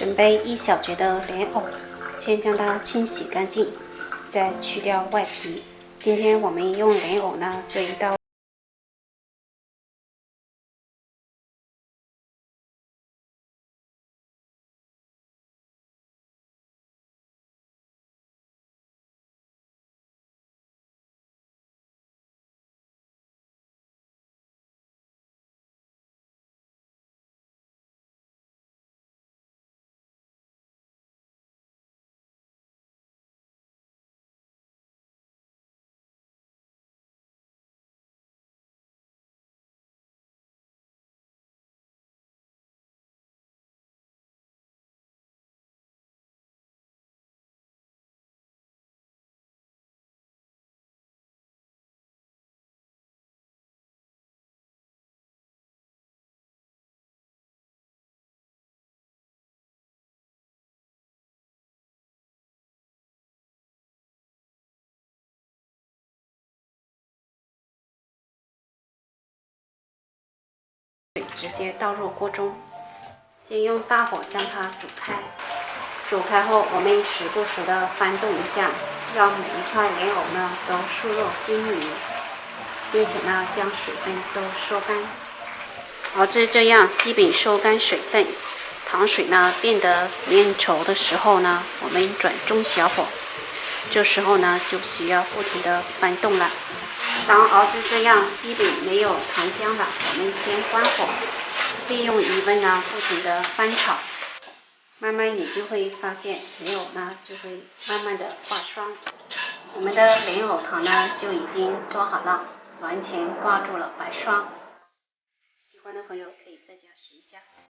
准备1小节的莲藕，先将它清洗干净，再去掉外皮。今天我们用莲藕呢这一道水直接倒入锅中，先用大火将它煮开。煮开后，我们时不时的翻动一下，让每一块莲藕呢都酥肉均匀，并且呢将水分都收干。熬至这样基本收干水分，糖水呢变得粘稠的时候呢，我们转中小火。这时候呢就需要不停的翻动了。当熬至这样基本没有糖浆了，我们先关火，利用余温呢不停的翻炒。慢慢你就会发现莲藕呢就会慢慢的挂霜。我们的莲藕糖呢就已经做好了，完全挂住了白霜。喜欢的朋友